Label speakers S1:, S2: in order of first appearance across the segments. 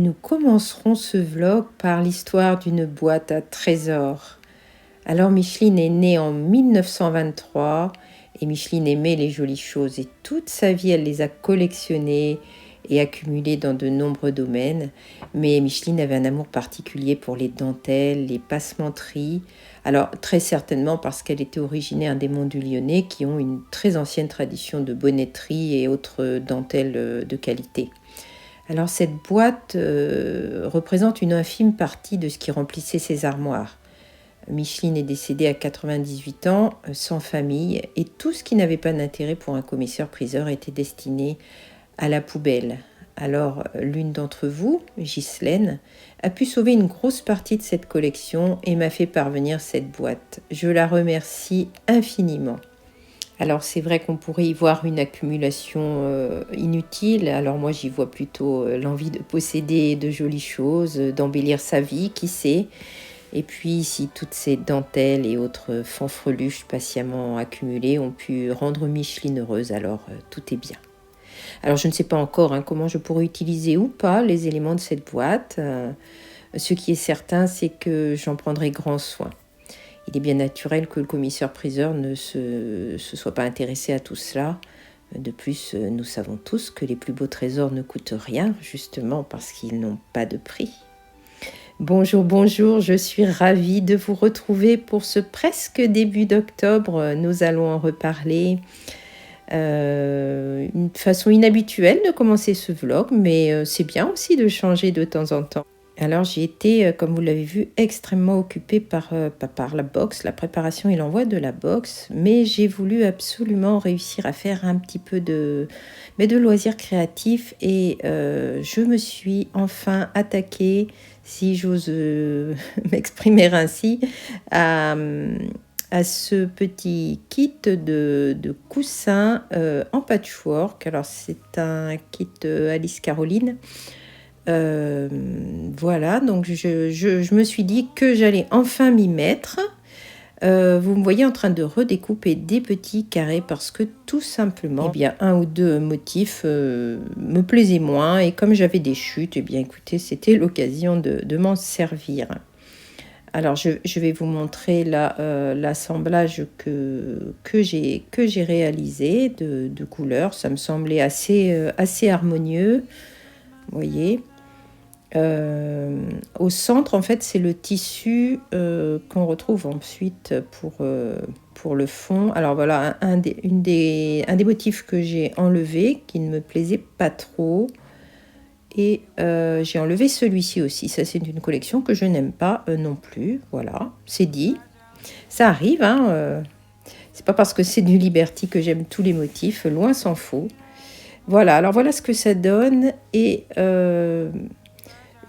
S1: Nous commencerons ce vlog par l'histoire d'une boîte à trésors. Alors Micheline est née en 1923 et Micheline aimait les jolies choses et toute sa vie elle les a collectionnées et accumulées dans de nombreux domaines. Mais Micheline avait un amour particulier pour les dentelles, les passementeries. Alors très certainement parce qu'elle était originaire des Monts du Lyonnais qui ont une très ancienne tradition de bonnetterie et autres dentelles de qualité. Alors cette boîte représente une infime partie de ce qui remplissait ses armoires. Micheline est décédée à 98 ans, sans famille, et tout ce qui n'avait pas d'intérêt pour un commissaire-priseur était destiné à la poubelle. Alors l'une d'entre vous, Ghislaine, a pu sauver une grosse partie de cette collection et m'a fait parvenir cette boîte. Je la remercie infiniment. Alors c'est vrai qu'on pourrait y voir une accumulation inutile. Alors moi j'y vois plutôt l'envie de posséder de jolies choses, d'embellir sa vie, qui sait. Et puis si toutes ces dentelles et autres fanfreluches patiemment accumulées ont pu rendre Micheline heureuse, alors tout est bien. Alors je ne sais pas encore comment je pourrais utiliser ou pas les éléments de cette boîte. Ce qui est certain, c'est que j'en prendrai grand soin. Il est bien naturel que le commissaire-priseur ne se soit pas intéressé à tout cela. De plus, nous savons tous que les plus beaux trésors ne coûtent rien, justement parce qu'ils n'ont pas de prix. Bonjour, bonjour, je suis ravie de vous retrouver pour ce presque début d'octobre. Nous allons en reparler. Une façon inhabituelle de commencer ce vlog, mais c'est bien aussi de changer de temps en temps. Alors j'ai été, comme vous l'avez vu, extrêmement occupée par la boxe, la préparation et l'envoi de la boxe, mais j'ai voulu absolument réussir à faire un petit peu de loisirs créatifs et je me suis enfin attaquée, si j'ose m'exprimer ainsi, à ce petit kit de coussins en patchwork. Alors c'est un kit Alice Caroline. Voilà, donc je me suis dit que j'allais enfin m'y mettre. Vous me voyez en train de redécouper des petits carrés parce que tout simplement, eh bien, un ou deux motifs me plaisaient moins et comme j'avais des chutes, eh bien, écoutez, c'était l'occasion de m'en servir. Alors, je vais vous montrer l'assemblage que j'ai réalisé de couleurs. Ça me semblait assez harmonieux, vous voyez. Au centre, en fait, c'est le tissu qu'on retrouve ensuite pour le fond. Alors voilà, un des motifs que j'ai enlevé, qui ne me plaisait pas trop. Et j'ai enlevé celui-ci aussi. Ça, c'est une collection que je n'aime pas non plus. Voilà, c'est dit. Ça arrive, c'est pas parce que c'est du Liberty que j'aime tous les motifs, loin s'en faut. Voilà, alors voilà ce que ça donne. Et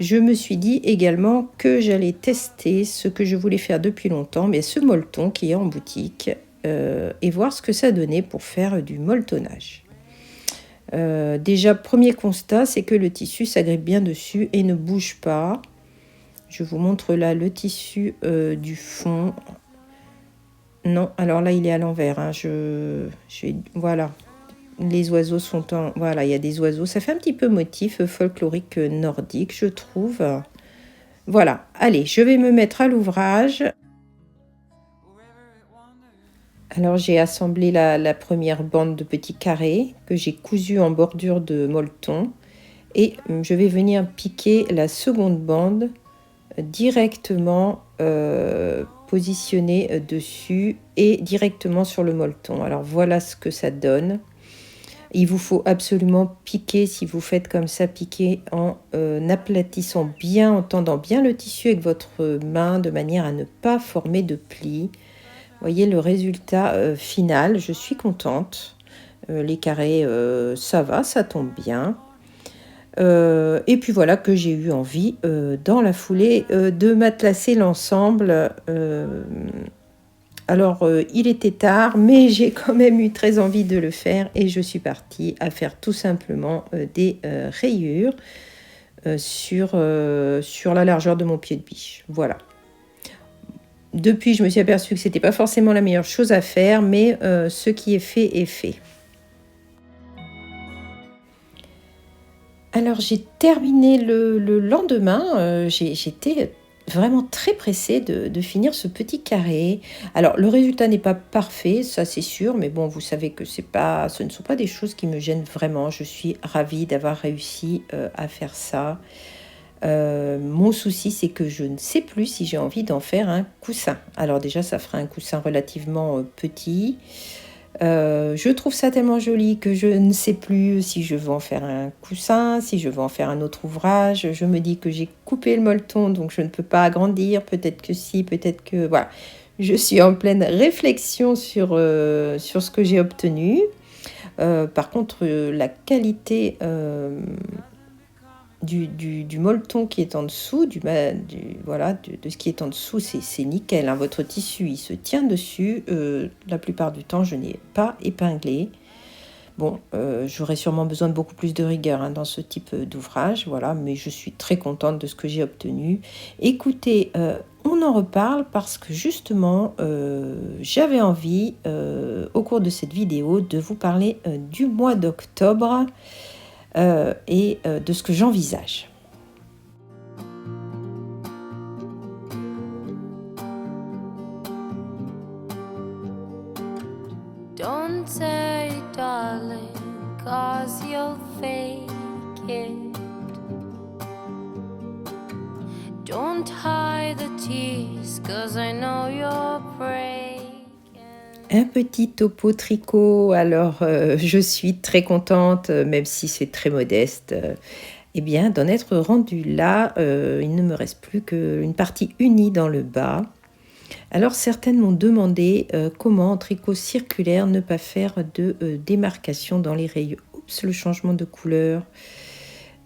S1: je me suis dit également que j'allais tester ce que je voulais faire depuis longtemps, mais ce molleton qui est en boutique, et voir ce que ça donnait pour faire du molletonnage. Déjà, premier constat, c'est que le tissu s'agrippe bien dessus et ne bouge pas. Je vous montre là le tissu du fond. Non, alors là, il est à l'envers. Voilà. Les oiseaux sont en... Voilà, il y a des oiseaux. Ça fait un petit peu motif folklorique nordique, je trouve. Voilà. Allez, je vais me mettre à l'ouvrage. Alors, j'ai assemblé la première bande de petits carrés que j'ai cousu en bordure de molleton. Et je vais venir piquer la seconde bande directement positionnée dessus et directement sur le molleton. Alors, voilà ce que ça donne. Il vous faut absolument piquer, si vous faites comme ça, piquer en aplatissant bien, en tendant bien le tissu avec votre main de manière à ne pas former de plis. Voyez le résultat final, je suis contente. Les carrés, ça va, ça tombe bien. Et puis voilà que j'ai eu envie, dans la foulée, de matelasser l'ensemble. Alors, il était tard, mais j'ai quand même eu très envie de le faire et je suis partie à faire tout simplement des rayures sur la largeur de mon pied de biche. Voilà. Depuis, je me suis aperçue que ce n'était pas forcément la meilleure chose à faire, mais ce qui est fait est fait. Alors j'ai terminé le lendemain, j'étais vraiment très pressée de finir ce petit carré. Alors le résultat n'est pas parfait, ça c'est sûr, mais bon, vous savez que ce ne sont pas des choses qui me gênent vraiment. Je suis ravie d'avoir réussi à faire ça. Mon souci, c'est que je ne sais plus si j'ai envie d'en faire un coussin. Alors déjà, ça fera un coussin relativement petit. Je trouve ça tellement joli que je ne sais plus si je veux en faire un coussin, si je veux en faire un autre ouvrage. Je me dis que j'ai coupé le molleton, donc je ne peux pas agrandir. Peut-être que si, peut-être que... Voilà. Je suis en pleine réflexion sur ce que j'ai obtenu. Par contre, la qualité du molleton qui est en dessous, voilà, de ce qui est en dessous, c'est nickel, hein. Votre tissu, il se tient dessus. La plupart du temps, je n'ai pas épinglé. Bon, j'aurais sûrement besoin de beaucoup plus de rigueur, hein, dans ce type d'ouvrage, voilà, mais je suis très contente de ce que j'ai obtenu. Écoutez, on en reparle parce que justement, j'avais envie, au cours de cette vidéo, de vous parler du mois d'octobre et de ce que j'envisage.
S2: Don't say darling, cause you'll fake it. Don't hide the tears, cause I know you're breaking.
S1: Un petit topo tricot, alors je suis très contente, même si c'est très modeste, eh bien d'en être rendue là. Il ne me reste plus qu'une partie unie dans le bas. Alors certaines m'ont demandé comment en tricot circulaire ne pas faire de démarcation dans les rayures. Oups, le changement de couleur.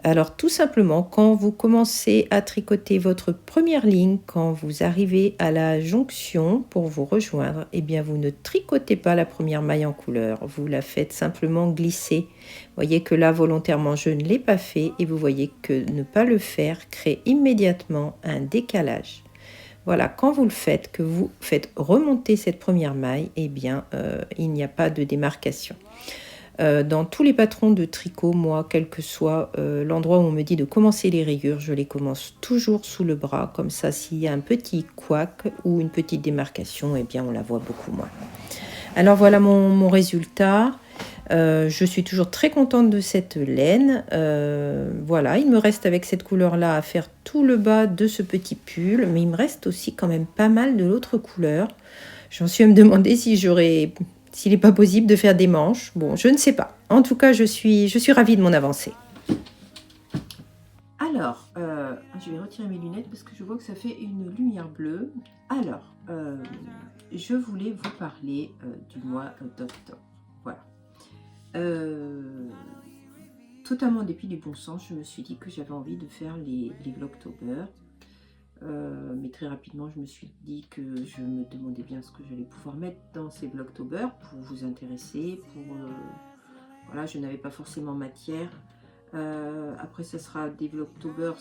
S1: Alors tout simplement, quand vous commencez à tricoter votre première ligne, quand vous arrivez à la jonction pour vous rejoindre, eh bien vous ne tricotez pas la première maille en couleur, vous la faites simplement glisser. Vous voyez que là volontairement je ne l'ai pas fait et vous voyez que ne pas le faire crée immédiatement un décalage. Voilà, quand vous le faites, que vous faites remonter cette première maille, eh bien il n'y a pas de démarcation. Dans tous les patrons de tricot, moi, quel que soit l'endroit où on me dit de commencer les rayures, je les commence toujours sous le bras. Comme ça, s'il y a un petit couac ou une petite démarcation, eh bien, on la voit beaucoup moins. Alors, voilà mon résultat. Je suis toujours très contente de cette laine. Voilà, il me reste avec cette couleur-là à faire tout le bas de ce petit pull. Mais il me reste aussi quand même pas mal de l'autre couleur. J'en suis à me demander s'il n'est pas possible de faire des manches. Bon, je ne sais pas. En tout cas, je suis ravie de mon avancée. Alors, je vais retirer mes lunettes parce que je vois que ça fait une lumière bleue. Alors, je voulais vous parler du mois d'octobre. Voilà. Totalement en dépit du bon sens, je me suis dit que j'avais envie de faire les Vlogtober. Mais très rapidement, je me suis dit que je me demandais bien ce que j'allais pouvoir mettre dans ces Vlogtober pour vous intéresser. Voilà, je n'avais pas forcément matière. Après, ça sera des Vlogtober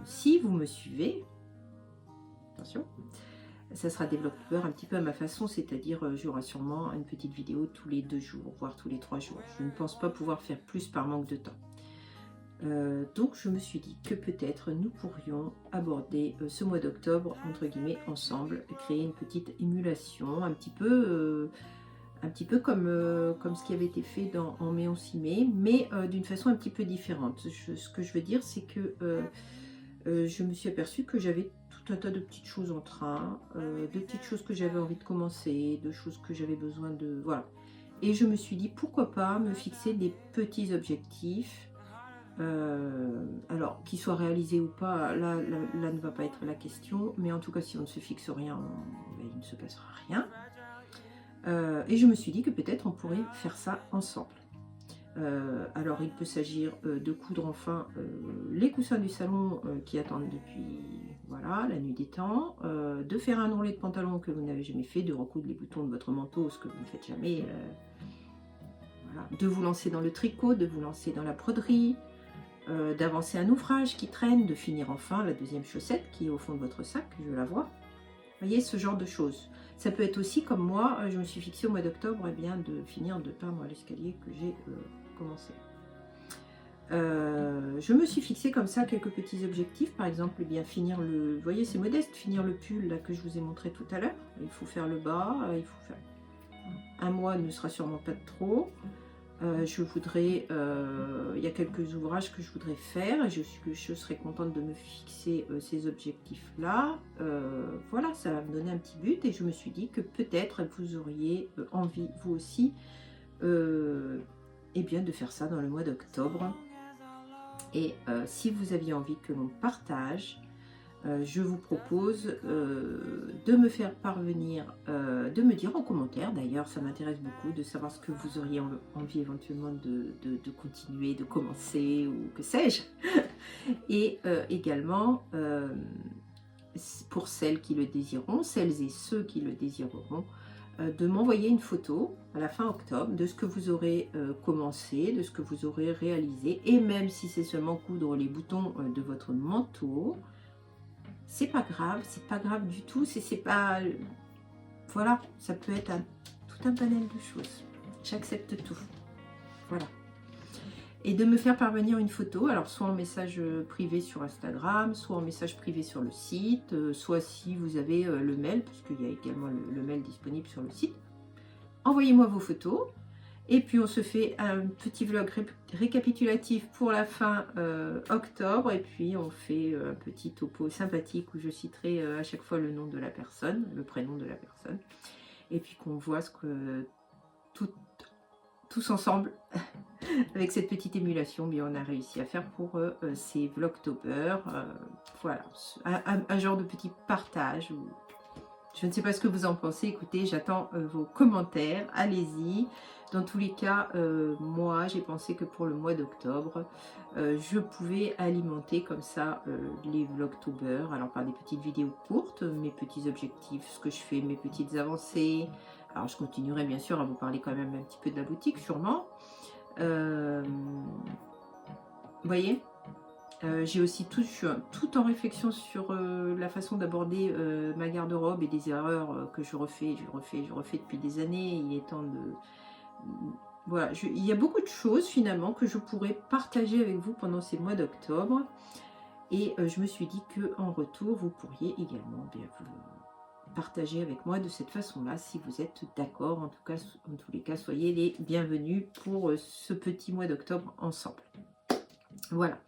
S1: si vous me suivez. Attention. Ça sera des Vlogtober un petit peu à ma façon, c'est-à-dire j'aurai sûrement une petite vidéo tous les 2 jours, voire tous les 3 jours. Je ne pense pas pouvoir faire plus par manque de temps. Donc je me suis dit que peut-être nous pourrions aborder ce mois d'octobre entre guillemets ensemble, créer une petite émulation, un petit peu comme ce qui avait été fait en mai on s'y met, mais d'une façon un petit peu différente. Ce que je veux dire, c'est que je me suis aperçue que j'avais tout un tas de petites choses en train, de petites choses que j'avais envie de commencer, de choses que j'avais besoin de... Voilà. Et je me suis dit, pourquoi pas me fixer des petits objectifs, alors qu'ils soient réalisés ou pas, là ne va pas être la question, mais en tout cas, si on ne se fixe rien, il ne se passera rien. Et je me suis dit que peut-être on pourrait faire ça ensemble. Alors il peut s'agir de coudre enfin les coussins du salon qui attendent depuis voilà, la nuit des temps, de faire un ourlet de pantalon que vous n'avez jamais fait, de recoudre les boutons de votre manteau, ce que vous ne faites jamais, voilà. De vous lancer dans le tricot, de vous lancer dans la broderie, d'avancer un ouvrage qui traîne, de finir enfin la deuxième chaussette qui est au fond de votre sac, je la vois. Vous voyez, ce genre de choses. Ça peut être aussi comme moi, je me suis fixée au mois d'octobre, eh bien de finir de peindre l'escalier que j'ai commencé. Je me suis fixé comme ça quelques petits objectifs. Par exemple, eh bien, finir le... Vous voyez, c'est modeste, finir le pull là, que je vous ai montré tout à l'heure. Il faut faire le bas, il faut faire... Un mois ne sera sûrement pas de trop. Je voudrais... il y a quelques ouvrages que je voudrais faire et je serais contente de me fixer ces objectifs-là. Voilà, ça va me donner un petit but et je me suis dit que peut-être vous auriez envie, vous aussi, eh bien, de faire ça dans le mois d'octobre. Et si vous aviez envie que l'on partage, je vous propose de me faire parvenir, de me dire en commentaire, d'ailleurs ça m'intéresse beaucoup de savoir ce que vous auriez envie éventuellement de continuer, de commencer ou que sais-je. Et également, pour celles qui le désireront, celles et ceux qui le désireront, de m'envoyer une photo à la fin octobre de ce que vous aurez commencé, de ce que vous aurez réalisé, et même si c'est seulement coudre les boutons de votre manteau, c'est pas grave du tout, c'est pas... Voilà, ça peut être tout un panel de choses. J'accepte tout. Voilà. Et de me faire parvenir une photo, alors soit en message privé sur Instagram, soit en message privé sur le site, soit si vous avez le mail, parce qu'il y a également le mail disponible sur le site. Envoyez-moi vos photos. Et puis on se fait un petit vlog récapitulatif pour la fin octobre. Et puis on fait un petit topo sympathique où je citerai à chaque fois le nom de la personne, le prénom de la personne. Et puis qu'on voit ce que tous ensemble, avec cette petite émulation, bien, on a réussi à faire pour ces Vlogtober. Voilà, un genre de petit partage. Je ne sais pas ce que vous en pensez. Écoutez, j'attends vos commentaires. Allez-y. Dans tous les cas, moi, j'ai pensé que pour le mois d'octobre, je pouvais alimenter comme ça les Vlogtober. Alors, par des petites vidéos courtes, mes petits objectifs, ce que je fais, mes petites avancées. Alors, je continuerai bien sûr à vous parler quand même un petit peu de la boutique, sûrement. Vous voyez, j'ai aussi tout en réflexion sur la façon d'aborder ma garde-robe et des erreurs que je refais depuis des années. Il est temps de... Voilà, il y a beaucoup de choses finalement que je pourrais partager avec vous pendant ces mois d'octobre. Et je me suis dit qu'en retour, vous pourriez également bien vous partager avec moi de cette façon-là, si vous êtes d'accord. En tous les cas, soyez les bienvenus pour ce petit mois d'octobre ensemble. Voilà.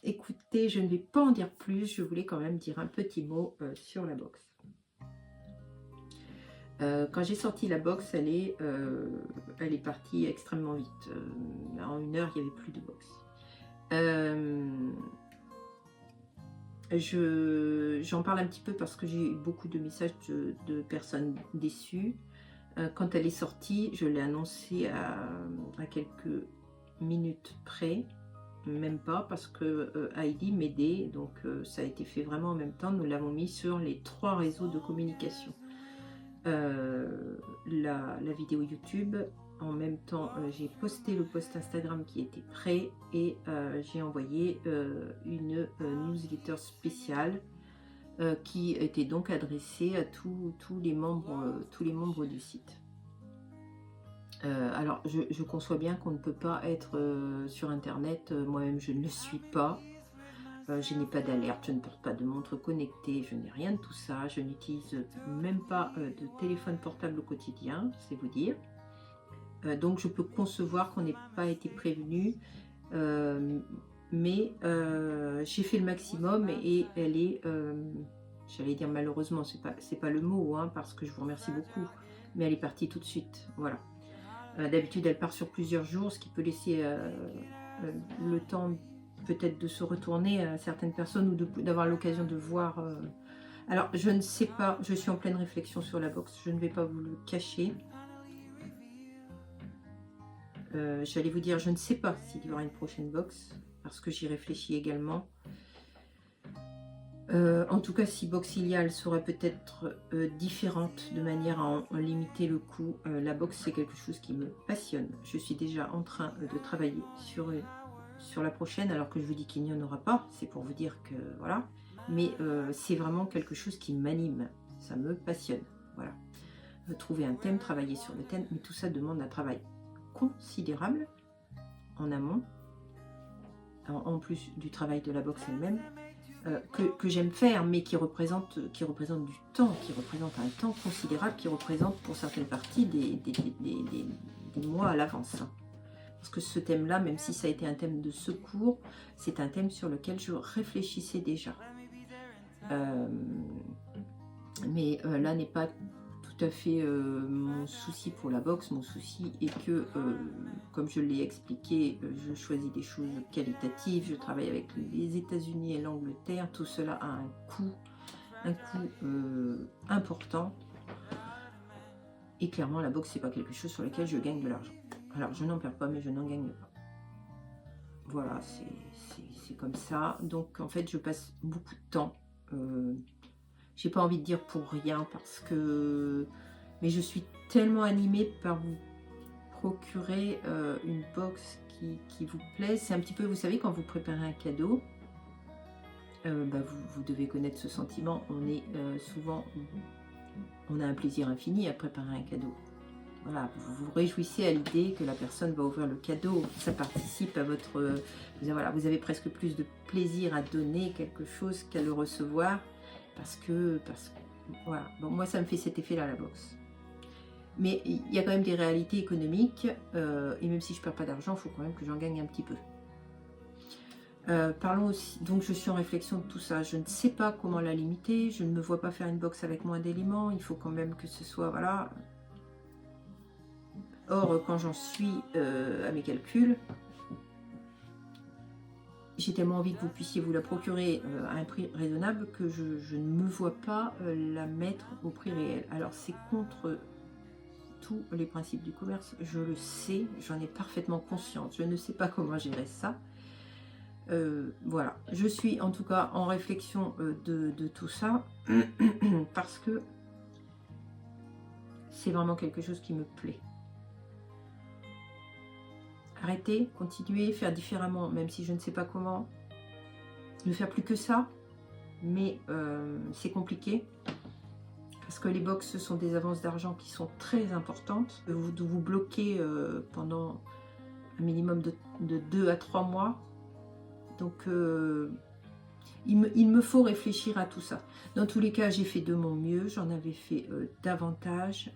S1: Écoutez, je ne vais pas en dire plus, je voulais quand même dire un petit mot sur la box. Quand j'ai sorti la box, elle est partie extrêmement vite. En 1 heure, il n'y avait plus de box. J'en parle un petit peu parce que j'ai eu beaucoup de messages de personnes déçues. Quand elle est sortie, je l'ai annoncé à quelques minutes près. Même pas, parce que Heidi m'aidait, donc ça a été fait vraiment en même temps. Nous l'avons mis sur les 3 réseaux de communication. La vidéo YouTube, en même temps j'ai posté le post Instagram qui était prêt et j'ai envoyé une newsletter spéciale qui était donc adressée à tous les membres du site. Alors, je conçois bien qu'on ne peut pas être sur Internet. Moi-même, je ne le suis pas. Je n'ai pas d'alerte, je ne porte pas de montre connectée, je n'ai rien de tout ça. Je n'utilise même pas de téléphone portable au quotidien, c'est vous dire. Donc, je peux concevoir qu'on n'ait pas été prévenu. Mais j'ai fait le maximum et elle est... j'allais dire malheureusement, c'est pas le mot, hein, parce que je vous remercie beaucoup. Mais elle est partie tout de suite, voilà. D'habitude, elle part sur plusieurs jours, ce qui peut laisser le temps peut-être de se retourner à certaines personnes ou d'avoir l'occasion de voir. Alors, je ne sais pas, je suis en pleine réflexion sur la box, je ne vais pas vous le cacher. J'allais vous dire, je ne sais pas s'il y aura une prochaine box, parce que j'y réfléchis également. En tout cas, si box il y a, elle sera peut-être différente de manière à en limiter le coût. La box, c'est quelque chose qui me passionne. Je suis déjà en train de travailler sur la prochaine, alors que je vous dis qu'il n'y en aura pas. C'est pour vous dire que voilà. Mais c'est vraiment quelque chose qui m'anime. Ça me passionne. Voilà. Trouver un thème, travailler sur le thème, mais tout ça demande un travail considérable. en amont, en plus du travail de la box elle-même, que j'aime faire, mais qui représente du temps, qui représente un temps considérable, qui représente pour certaines parties des mois à l'avance. Parce que ce thème-là, même si ça a été un thème de secours, c'est un thème sur lequel je réfléchissais déjà. Mais là n'est pas tout à fait mon souci pour la boxe. Mon souci est que, comme je l'ai expliqué, je choisis des choses qualitatives, je travaille avec les États-Unis et l'Angleterre, tout cela a un coût important. Et clairement, la boxe, c'est pas quelque chose sur lequel je gagne de l'argent. Alors, je n'en perds pas, mais je n'en gagne pas. Voilà, c'est comme ça. Donc, en fait, je passe beaucoup de temps. J'ai pas envie de dire pour rien parce que... Mais je suis tellement animée par vous procurer une box qui vous plaît. C'est un petit peu, vous savez, quand vous préparez un cadeau, vous devez connaître ce sentiment. On est souvent... On a un plaisir infini à préparer un cadeau. Voilà, vous vous réjouissez à l'idée que la personne va ouvrir le cadeau. Ça participe à votre... voilà, vous avez presque plus de plaisir à donner quelque chose qu'à le recevoir. Parce que voilà. Bon, moi, ça me fait cet effet-là, la boxe. Mais il y a quand même des réalités économiques. Et même si je ne perds pas d'argent, il faut quand même que j'en gagne un petit peu. Parlons aussi, donc je suis en réflexion de tout ça. Je ne sais pas comment la limiter. Je ne me vois pas faire une box avec moins d'éléments. Il faut quand même que ce soit... Voilà. Or, quand j'en suis à mes calculs, j'ai tellement envie que vous puissiez vous la procurer à un prix raisonnable que je ne me vois pas la mettre au prix réel. Alors c'est contre tous les principes du commerce, je le sais, j'en ai parfaitement conscience. Je ne sais pas comment gérer ça. Voilà, je suis en tout cas en réflexion de tout ça parce que c'est vraiment quelque chose qui me plaît. Arrêter, continuer, faire différemment, même si je ne sais pas comment. Ne faire plus que ça, mais c'est compliqué. Parce que les box, ce sont des avances d'argent qui sont très importantes. Vous bloquez pendant un minimum de 2 à 3 mois. Donc, il me faut réfléchir à tout ça. Dans tous les cas, j'ai fait de mon mieux. J'en avais fait davantage.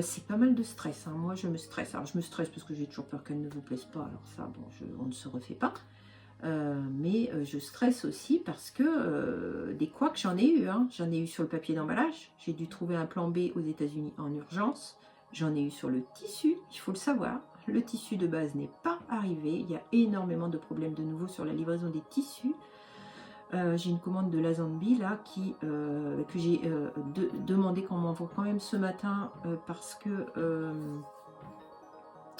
S1: C'est pas mal de stress, hein. Moi je me stresse. Alors je me stresse parce que j'ai toujours peur qu'elle ne vous plaise pas. Alors ça, bon, on ne se refait pas. Mais je stresse aussi parce que des couacs j'en ai eu. Hein. J'en ai eu sur le papier d'emballage. J'ai dû trouver un plan B aux États-Unis en urgence. J'en ai eu sur le tissu, il faut le savoir. Le tissu de base n'est pas arrivé. Il y a énormément de problèmes de nouveau sur la livraison des tissus. J'ai une commande de la Zambi là que j'ai demandé qu'on m'envoie quand même ce matin parce que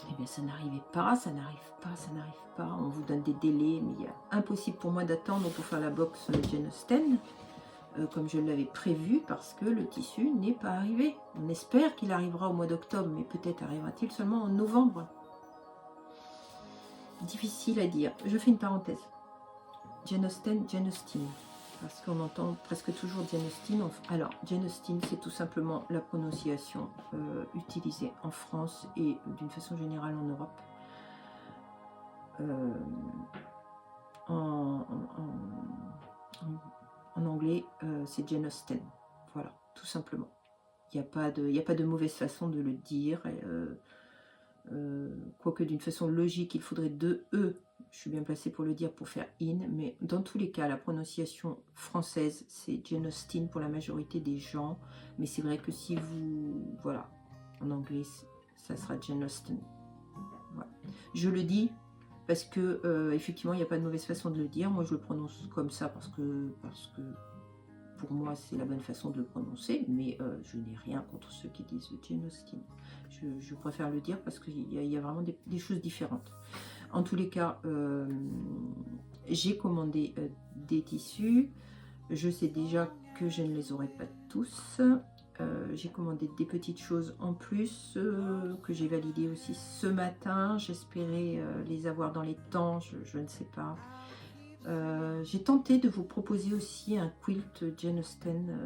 S1: eh bien, ça n'arrivait pas, ça n'arrive pas. On vous donne des délais, mais il est impossible pour moi d'attendre pour faire la box Jane Austen comme je l'avais prévu parce que le tissu n'est pas arrivé. On espère qu'il arrivera au mois d'octobre, mais peut-être arrivera-t-il seulement en novembre. Difficile à dire. Je fais une parenthèse. Jane Austen, Jane Austen, parce qu'on entend presque toujours Jane Austen. Alors, Jane Austen, c'est tout simplement la prononciation utilisée en France et d'une façon générale en Europe. En anglais, c'est Jane Austen. Voilà, tout simplement. Il n'y a pas de mauvaise façon de le dire. Quoique d'une façon logique, il faudrait deux E. Je suis bien placée pour le dire, pour faire in, mais dans tous les cas, la prononciation française, c'est Jane Austen pour la majorité des gens, mais c'est vrai que si vous... Voilà, en anglais, ça sera Jane Austen. Voilà. Je le dis parce que, effectivement, il n'y a pas de mauvaise façon de le dire. Moi, je le prononce comme ça parce que pour moi, c'est la bonne façon de le prononcer, mais je n'ai rien contre ceux qui disent Jane Austen. Je préfère le dire parce qu'il y a vraiment des choses différentes. En tous les cas, j'ai commandé des tissus. Je sais déjà que je ne les aurai pas tous. J'ai commandé des petites choses en plus que j'ai validées aussi ce matin. J'espérais les avoir dans les temps, je ne sais pas. J'ai tenté de vous proposer aussi un quilt Jane Austen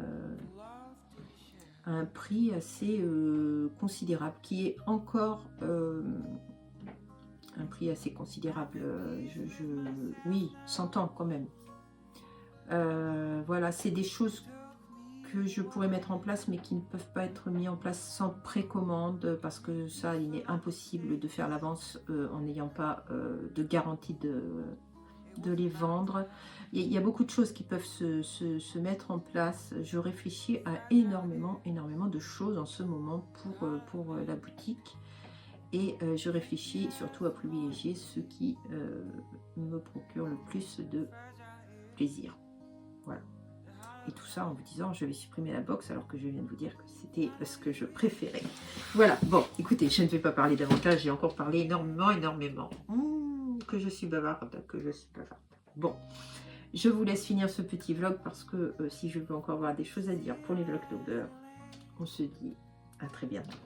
S1: à un prix assez considérable, qui est encore un prix assez considérable. Oui, 100 ans quand même. Voilà, c'est des choses que je pourrais mettre en place, mais qui ne peuvent pas être mis en place sans précommande, parce que ça, il est impossible de faire l'avance en n'ayant pas de garantie de les vendre. Il y a beaucoup de choses qui peuvent se mettre en place. Je réfléchis à énormément de choses en ce moment pour la boutique. Et je réfléchis surtout à privilégier ce qui me procure le plus de plaisir. Voilà. Et tout ça en vous disant, je vais supprimer la box alors que je viens de vous dire que c'était ce que je préférais. Voilà, bon, écoutez, je ne vais pas parler davantage, j'ai encore parlé énormément. Que je suis bavarde, Bon, je vous laisse finir ce petit vlog parce que si je veux encore avoir des choses à dire pour les Vlogtober, on se dit à très bientôt.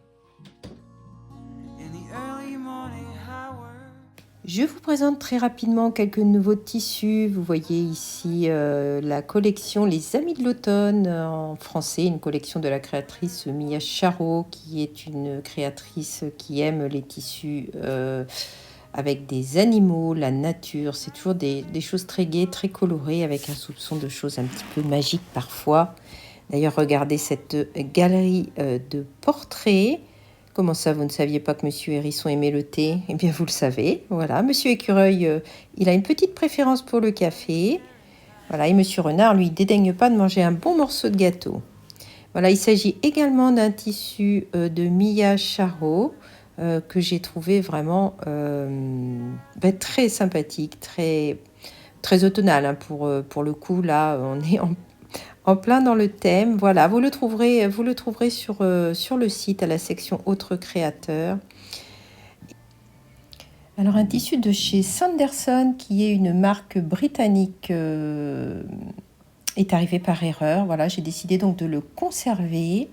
S1: Je vous présente très rapidement quelques nouveaux tissus. Vous voyez ici la collection Les Amis de l'Automne en français, une collection de la créatrice Mia Charot, qui est une créatrice qui aime les tissus avec des animaux, la nature. C'est toujours des choses très gaies, très colorées, avec un soupçon de choses un petit peu magiques parfois. D'ailleurs, regardez cette galerie de portraits. Comment ça, vous ne saviez pas que Monsieur Hérisson aimait le thé? Eh bien, vous le savez. Voilà, Monsieur Écureuil, il a une petite préférence pour le café. Voilà, et Monsieur Renard, lui, dédaigne pas de manger un bon morceau de gâteau. Voilà, il s'agit également d'un tissu de Mia Charot que j'ai trouvé vraiment très sympathique, très automnal. Hein, pour le coup, là, on est en plein dans le thème. Voilà, vous le trouverez sur le site à la section Autres créateurs. Alors, un tissu de chez Sanderson, qui est une marque britannique, est arrivé par erreur. Voilà, j'ai décidé donc de le conserver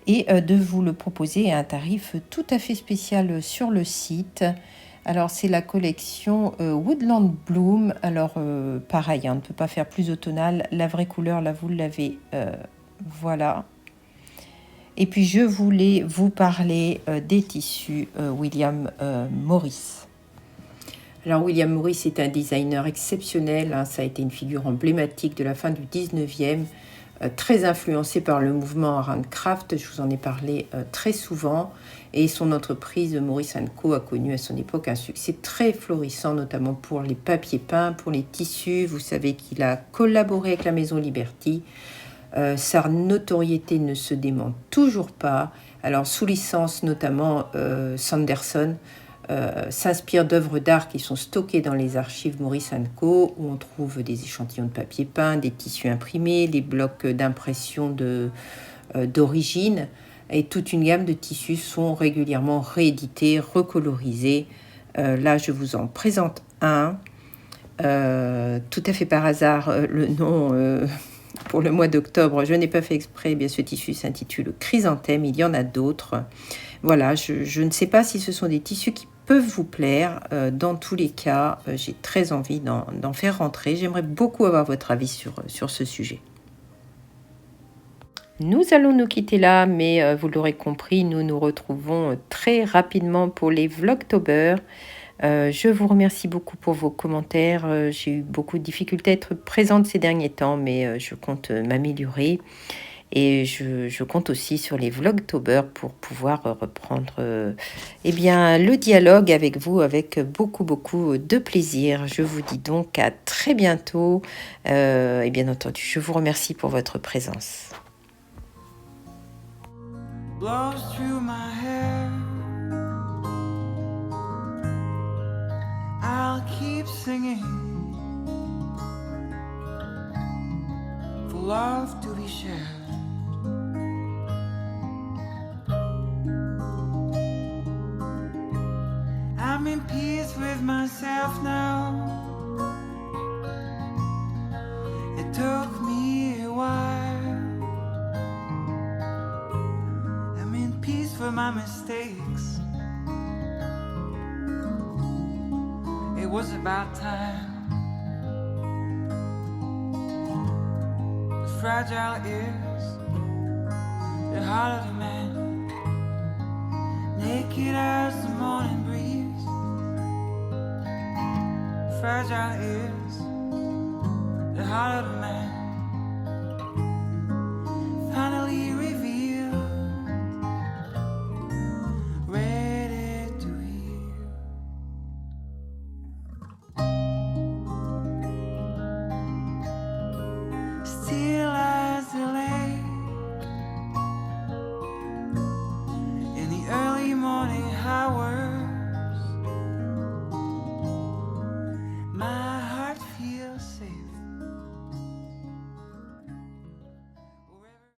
S1: et de vous le proposer à un tarif tout à fait spécial sur le site. Alors, c'est la collection Woodland Bloom. Alors, pareil, on ne peut pas faire plus automnal. La vraie couleur, là, vous l'avez. Voilà. Et puis, je voulais vous parler des tissus William Morris. Alors, William Morris est un designer exceptionnel. Hein. Ça a été une figure emblématique de la fin du 19e, très influencé par le mouvement Art and Craft. Je vous en ai parlé très souvent. Et son entreprise Morris & Co a connu à son époque un succès très florissant, notamment pour les papiers peints, pour les tissus. Vous savez qu'il a collaboré avec la maison Liberty. Sa notoriété ne se dément toujours pas. Alors, sous licence, notamment, Sanderson s'inspire d'œuvres d'art qui sont stockées dans les archives Morris & Co, où on trouve des échantillons de papier peint, des tissus imprimés, des blocs d'impression d'origine. Et toute une gamme de tissus sont régulièrement réédités, recolorisés. Là, je vous en présente un. Tout à fait par hasard, le nom pour le mois d'octobre, je n'ai pas fait exprès. Eh bien, ce tissu s'intitule Chrysanthème. Il y en a d'autres. Voilà, je ne sais pas si ce sont des tissus qui peuvent vous plaire. Dans tous les cas, j'ai très envie d'en faire rentrer. J'aimerais beaucoup avoir votre avis sur ce sujet. Nous allons nous quitter là, mais vous l'aurez compris, nous nous retrouvons très rapidement pour les Vlogtober. Je vous remercie beaucoup pour vos commentaires. J'ai eu beaucoup de difficultés à être présente ces derniers temps, mais je compte m'améliorer. Et je compte aussi sur les Vlogtober pour pouvoir reprendre le dialogue avec vous avec beaucoup de plaisir. Je vous dis donc à très bientôt. Et bien entendu, je vous remercie pour votre présence. Blows through my hair. I'll keep singing for love to be shared. I'm in peace with myself now. It took me a while. I'm in peace for my mistakes. It was about time. The fragile is the heart of the man, naked as the morning breeze.
S3: fragile is the heart of a man, finally revealed, ready to heal. Still as the lake in the early morning hours, my heart feels safe